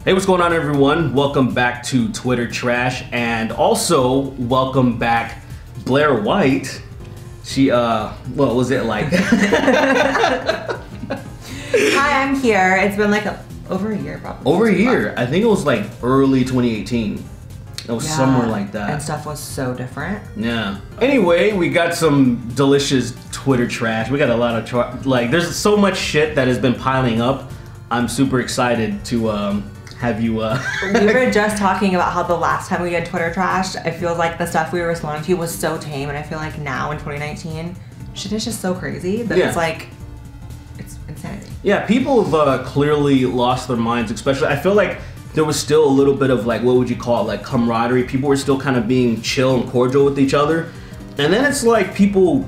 Hey, what's going on, everyone? Welcome back to Twitter Trash, and also welcome back Blaire White. She, what was it like? Hi, I'm here. It's been like over a year, probably. Over a year. I think it was like early 2018. It was somewhere like that. And stuff was so different. Yeah. Anyway, we got some delicious Twitter trash. We got a lot of, there's so much shit that has been piling up. I'm super excited to, have you, We were just talking about how the last time we had Twitter trash, I feel like the stuff we were responding to was so tame, and I feel like now in 2019, shit is just so crazy that it's like, it's insanity. Yeah, people have clearly lost their minds, especially, I feel like there was still a little bit of like, what would you call it, like camaraderie. People were still kind of being chill and cordial with each other. And then it's like people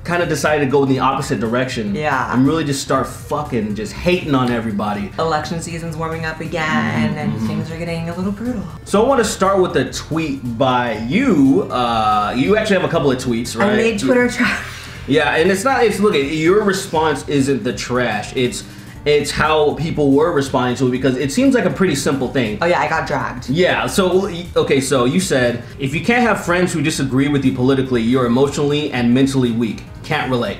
kind of decided to go in the opposite direction. Yeah. And really just start fucking just hating on everybody. Election season's warming up again, and things are getting a little brutal. So I want to start with a tweet by you. You actually have a couple of tweets, right? I made Twitter trash. Yeah, and look, your response isn't the trash. It's how people were responding to it, because it seems like a pretty simple thing. Oh yeah, I got dragged. Yeah, so, okay, so you said, if you can't have friends who disagree with you politically, you're emotionally and mentally weak. Can't relate.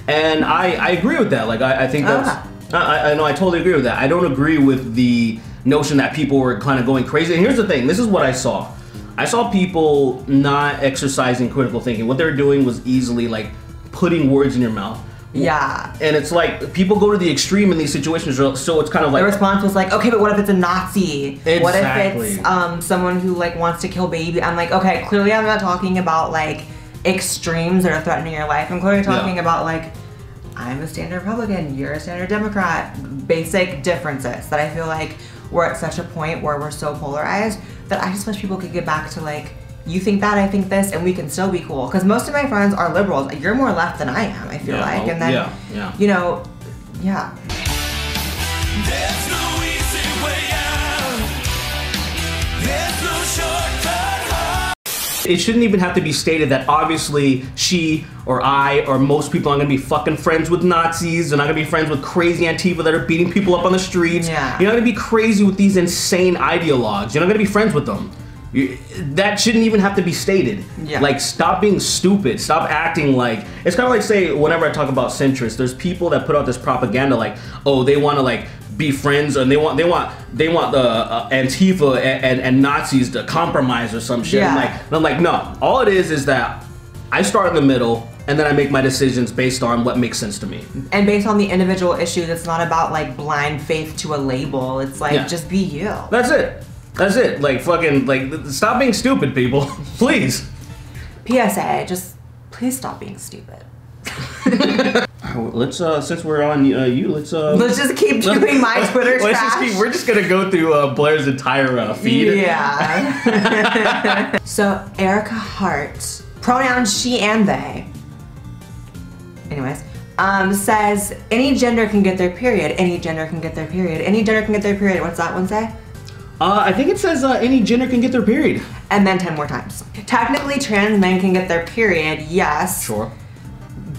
And I agree with that. Like, I think that's, I know, I totally agree with that. I don't agree with the notion that people were kind of going crazy. And here's the thing, this is what I saw. I saw people not exercising critical thinking. What they were doing was easily like putting words in your mouth. Yeah. And it's like, people go to the extreme in these situations, so it's kind of like... The response was like, okay, but what if it's a Nazi? Exactly. What if it's someone who like wants to kill baby? I'm like, okay, clearly I'm not talking about like extremes that are threatening your life. I'm clearly talking about like, I'm a standard Republican, you're a standard Democrat. Basic differences that I feel like we're at such a point where we're so polarized that I just wish people could get back to like, you think that, I think this, and we can still be cool. Because most of my friends are liberals. You're more left than I am, I feel like. And then, you know, yeah. There's no easy way out. There's no shortcut home. It shouldn't even have to be stated that obviously she or I or most people aren't gonna be fucking friends with Nazis. They're not gonna be friends with crazy Antifa that are beating people up on the streets. Yeah. You're not gonna be crazy with these insane ideologues. You're not gonna be friends with them. That shouldn't even have to be stated. Yeah. Like, stop being stupid. Stop acting like... It's kind of like, say, whenever I talk about centrists, there's people that put out this propaganda like, oh, they want to like be friends, and they want the Antifa and Nazis to compromise or some shit. Yeah. And I'm like, no. All it is that I start in the middle, and then I make my decisions based on what makes sense to me. And based on the individual issues, it's not about like blind faith to a label. It's like, just be you. That's it. That's it. Like, fucking, like, stop being stupid, people. Please. PSA, just please stop being stupid. Let's, since we're on let's just keep doing my Twitter trash. We're just gonna go through Blaire's entire feed. Yeah. So, Erica Hart, pronouns she and they. Anyways. Says, any gender can get their period. Any gender can get their period. Any gender can get their period. What's that one say? I think it says any gender can get their period. And then 10 more times. Technically, trans men can get their period, yes. Sure.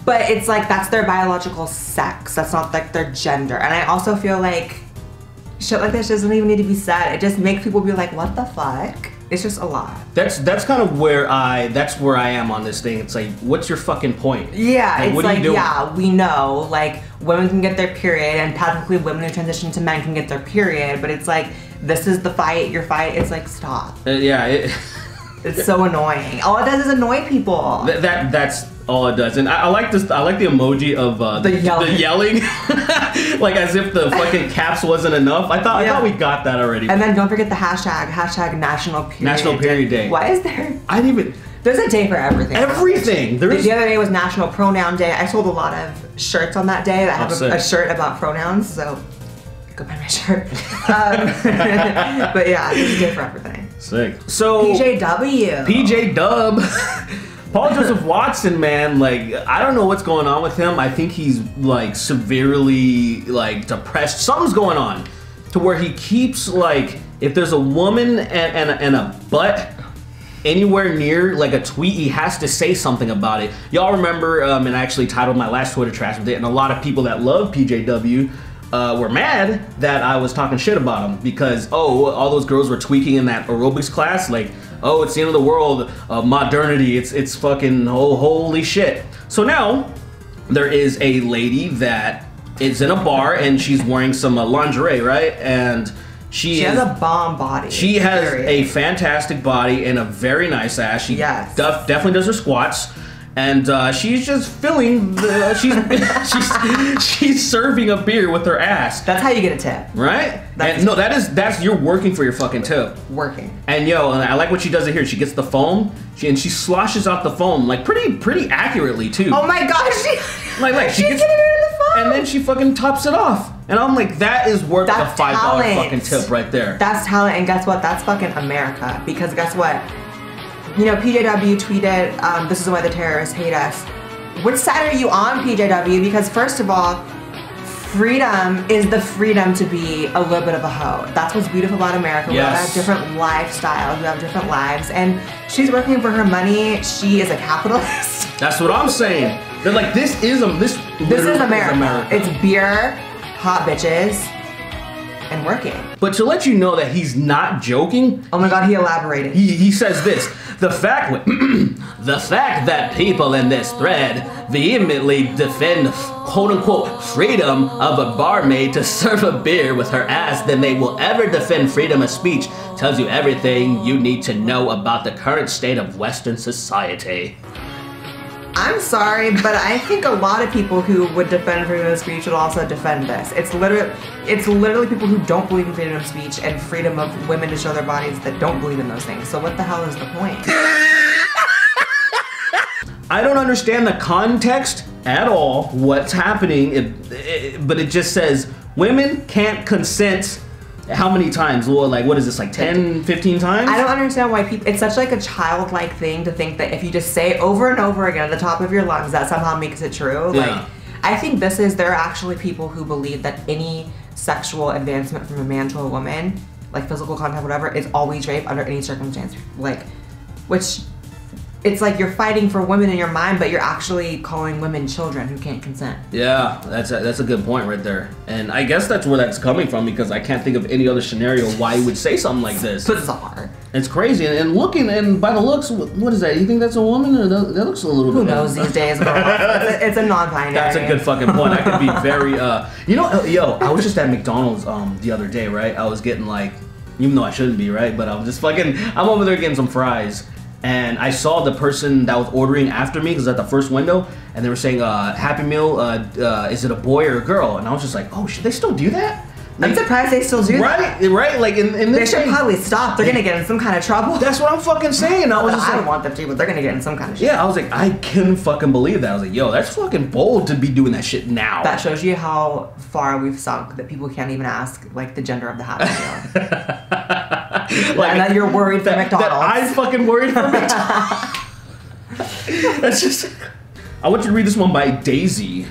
But it's like, that's their biological sex. That's not like their gender. And I also feel like shit like this doesn't even need to be said. It just makes people be like, what the fuck? It's just a lot. That's kind of where I am on this thing. It's like, what's your fucking point? Yeah, like, it's what like, are you doing? yeah, we know, like, women can get their period, and technically women who transition to men can get their period, but it's like, this is the fight, your fight. It's like, stop. Yeah. It's so annoying. All it does is annoy people. That's all it does. And I like this. I like the emoji of the yelling, like as if the fucking caps wasn't enough. I thought we got that already. And then don't forget the hashtag National Period. National Period Day. Why is there? I didn't even. There's a day for everything. Everything. The other day was National Pronoun Day. I sold a lot of shirts on that day that have a shirt about pronouns. So go buy my shirt. But yeah, there's a day for everything. Sick. So PJ Dub. Paul Joseph Watson, man, like, I don't know what's going on with him. I think he's like severely like depressed. Something's going on to where he keeps like, if there's a woman and a butt anywhere near like a tweet, he has to say something about it. Y'all remember, and I actually titled my last Twitter trash with it, and a lot of people that love PJW were mad that I was talking shit about them because, oh, all those girls were tweaking in that aerobics class, like, oh, it's the end of the world, modernity, it's fucking, oh, holy shit. So now, there is a lady that is in a bar and she's wearing some lingerie, right? And she has a bomb body. She has a fantastic body and a very nice ass. She definitely does her squats. And she's just filling the, she's serving a beer with her ass. That's how you get a tip. Right? And no, that's, you're working for your fucking tip. Working. And yo, I like what she does it here. She gets the foam, and she sloshes out the foam, like pretty accurately too. Oh my gosh, she gets, getting rid of the foam. And then she fucking tops it off. And I'm like, that is worth the $5 fucking tip right there. That's talent, and guess what? That's fucking America. Because guess what? You know, PJW tweeted, this is why the terrorists hate us. Which side are you on, PJW? Because first of all, freedom is the freedom to be a little bit of a hoe. That's what's beautiful about America. We all have different lifestyles, we have different lives, and she's working for her money. She is a capitalist. That's what I'm saying. They're like, this is America. It's beer, hot bitches, and working. But to let you know that he's not joking. Oh my God, he elaborated. He says this. The fact that people in this thread vehemently defend quote-unquote freedom of a barmaid to serve a beer with her ass than they will ever defend freedom of speech tells you everything you need to know about the current state of Western society. I'm sorry, but I think a lot of people who would defend freedom of speech would also defend this. It's literally people who don't believe in freedom of speech and freedom of women to show their bodies that don't believe in those things. So what the hell is the point? I don't understand the context at all, what's happening, but it just says women can't consent. How many times? Well, like, what is this, like 10, 15 times? I don't understand why people, it's such like a childlike thing to think that if you just say over and over again at the top of your lungs, that somehow makes it true. Yeah. Like, I think there are actually people who believe that any sexual advancement from a man to a woman, like physical contact, whatever, is always rape under any circumstance. Like, which, it's like you're fighting for women in your mind, but you're actually calling women children who can't consent. Yeah, that's a good point right there. And I guess that's where that's coming from, because I can't think of any other scenario why you would say something like this. Bizarre. It's crazy. And looking, and by the looks, what is that? You think that's a woman? Or that looks a little bit... Who knows these days, girl? It's a non-binary. That's a good fucking point. I could be very, you know, yo, I was just at McDonald's the other day, right? I was getting like, even though I shouldn't be, right? But I was just fucking, I'm over there getting some fries. And I saw the person that was ordering after me, because at the first window, and they were saying, Happy Meal, is it a boy or a girl? And I was just like, oh, should they still do that? Like, I'm surprised they still do that. Right, like in they this should probably stop. They're gonna get in some kind of trouble. That's what I'm fucking saying. I was just I like, don't want them to, but they're gonna get in some kind of shit. Yeah, I was like, I couldn't fucking believe that. I was like, yo, that's fucking bold to be doing that shit now. That shows you how far we've sunk, that people can't even ask, like, the gender of the Happy Meal. Like, and that you're worried for McDonald's. That I'm fucking worried for McDonald's. That's just... I want you to read this one by Daisy.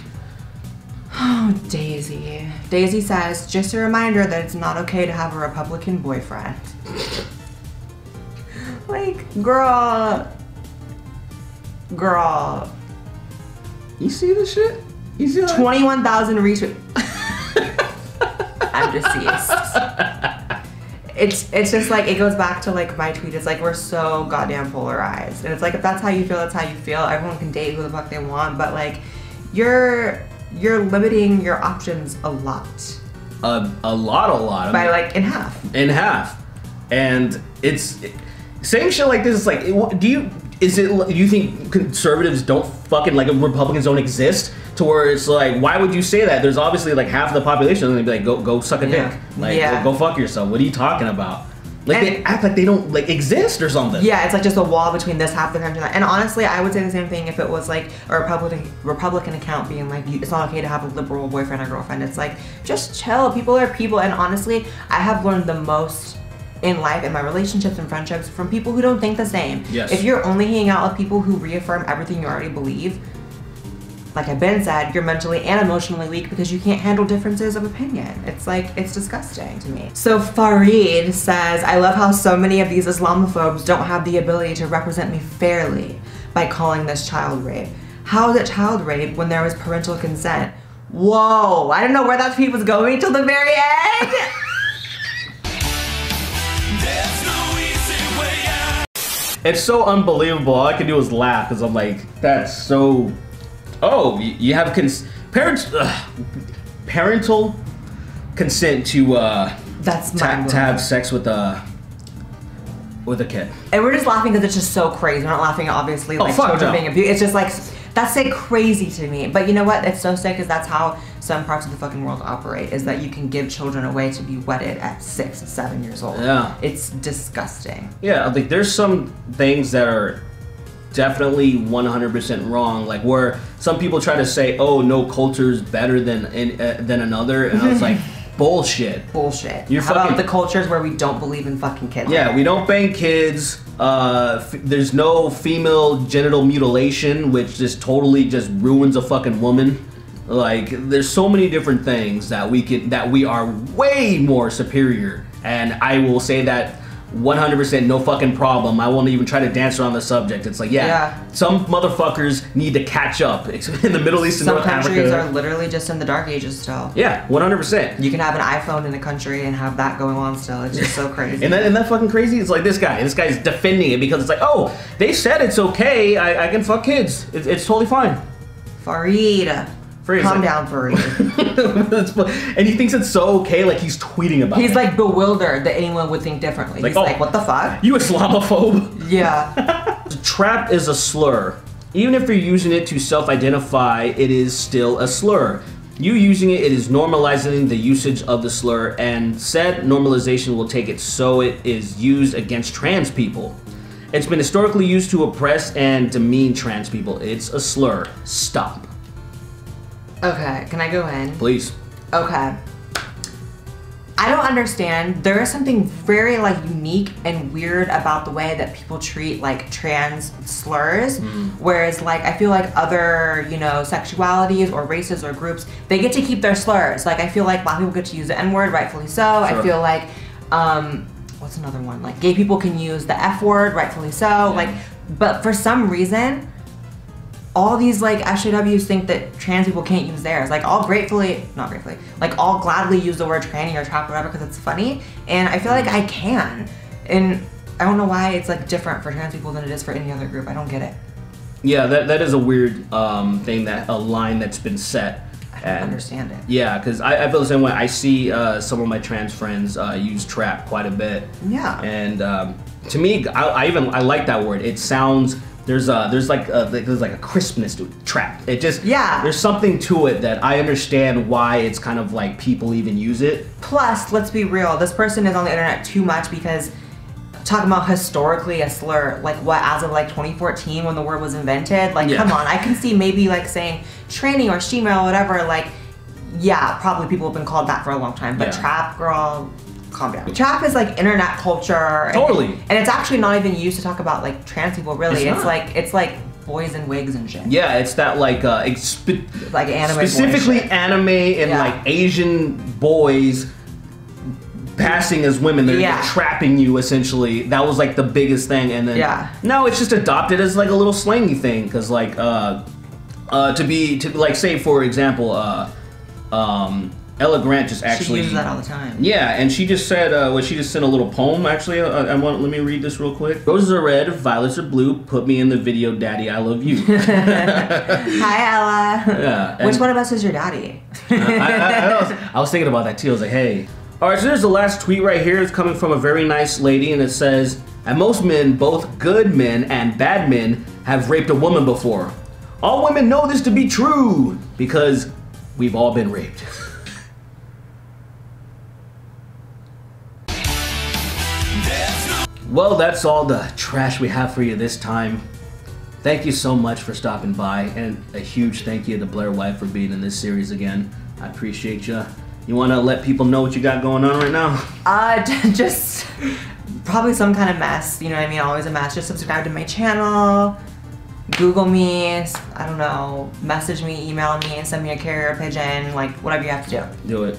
Oh, Daisy. Daisy says, just a reminder that it's not okay to have a Republican boyfriend. Like, girl. You see this shit? You see that? 21,000 retweets. I'm deceased. It's just like, it goes back to like my tweet. It's like, we're so goddamn polarized. And it's like, if that's how you feel, that's how you feel. Everyone can date who the fuck they want, but like, you're limiting your options a lot. A lot. By like in half. In half. And it's saying shit like this is like, do you think conservatives don't fucking, like, Republicans don't exist? To where it's like, why would you say that? There's obviously like half of the population and they'd be like, go suck a dick. Like, go fuck yourself. What are you talking about? Like, and they act like they don't like exist or something. Yeah, it's like just a wall between this half of the country and that. And honestly, I would say the same thing if it was like a Republican account being like, it's not okay to have a liberal boyfriend or girlfriend. It's like, just chill. People are people. And honestly, I have learned the most in life, in my relationships and friendships, from people who don't think the same. Yes. If you're only hanging out with people who reaffirm everything you already believe, like I've been said, you're mentally and emotionally weak because you can't handle differences of opinion. It's like, it's disgusting to me. So Farid says, I love how so many of these Islamophobes don't have the ability to represent me fairly by calling this child rape. How is it child rape when there was parental consent? Whoa, I don't know where that tweet was going till the very end. There's no easy way out. It's so unbelievable. All I can do is laugh because I'm like, that's so. Oh, you have parental consent to That's to have sex with a kid. And we're just laughing because it's just so crazy. We're not laughing at obviously like children being abused. It's just like, that's like crazy to me. But you know what? It's so sick because that's how some parts of the fucking world operate, is that you can give children away to be wedded at 6 and 7 years old. Yeah. It's disgusting. Yeah, like there's some things that are definitely 100% wrong. Like where some people try to say, oh, no culture is better than another. And I was like, bullshit. Bullshit. You're How about the cultures where we don't believe in fucking kids? Yeah, we don't bang kids. There's no female genital mutilation, which just totally just ruins a fucking woman. Like, there's so many different things that we are way more superior. And I will say that 100% no fucking problem. I won't even try to dance around the subject. It's like, some motherfuckers need to catch up in the Middle East and North Africa. Some countries are literally just in the dark ages still. Yeah, 100%. You can have an iPhone in a country and have that going on still. It's just so crazy. And that fucking crazy? It's like this guy's defending it because it's like, oh, they said it's okay. I can fuck kids. It's totally fine. Fareed. Calm down, Fareed. And he thinks it's so okay, like he's tweeting about it. He's like bewildered that anyone would think differently. He's like, what the fuck? You Islamophobe? Yeah. Trap is a slur. Even if you're using it to self-identify, it is still a slur. You using it is normalizing the usage of the slur, and said normalization will take it so it is used against trans people. It's been historically used to oppress and demean trans people. It's a slur. Stop. Okay, can I go in? Please. Okay. I don't understand. There is something very like unique and weird about the way that people treat like trans slurs. Whereas like I feel like other, you know, sexualities or races or groups, they get to keep their slurs. Like I feel like black people get to use the N-word, rightfully so. Sure. I feel like what's another one? Like gay people can use the F word, rightfully so. Yeah. Like, but for some reason, all these like SJWs think that trans people can't use theirs. Like I'll I'll gladly use the word tranny or trap or whatever because it's funny. And I feel like I can. And I don't know why it's like different for trans people than it is for any other group. I don't get it. Yeah, that is a weird thing, that a line that's been set. I don't understand it. Yeah, because I feel the same way. I see some of my trans friends use trap quite a bit. Yeah. And to me, I like that word. It sounds... There's like a crispness to it. Trap. It just, there's something to it that I understand why it's kind of like people even use it. Plus, let's be real, this person is on the internet too much because talking about historically a slur, like what, as of like 2014 when the word was invented, like come on, I can see maybe like saying tranny or shemale or whatever, like yeah, probably people have been called that for a long time, but trap, girl, calm down. Trap is like internet culture. Totally. And it's actually not even used to talk about like trans people really. It's like boys in wigs and shit. Yeah, it's that like like anime specifically anime and like Asian boys passing as women. They're trapping you essentially. That was like the biggest thing, and then now it's just adopted as like a little slangy thing because like to like say for example Ella Grant just actually... She uses that all the time. Yeah, and she just said, she just sent a little poem, actually. Let me read this real quick. Roses are red, violets are blue, put me in the video, daddy, I love you. Hi, Ella. Yeah. Which one of us is your daddy? I was thinking about that, too. I was like, hey. All right, so there's the last tweet right here. It's coming from a very nice lady, and it says, and most men, both good men and bad men, have raped a woman before. All women know this to be true, because we've all been raped. Well, that's all the trash we have for you this time. Thank you so much for stopping by, and a huge thank you to Blaire White for being in this series again. I appreciate you. You want to let people know what you got going on right now? Just probably some kind of mess. You know what I mean? Always a mess. Just subscribe to my channel. Google me. I don't know. Message me, email me, and send me a carrier pigeon. Like whatever you have to do. Do it.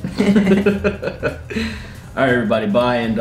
All right, everybody. Bye, and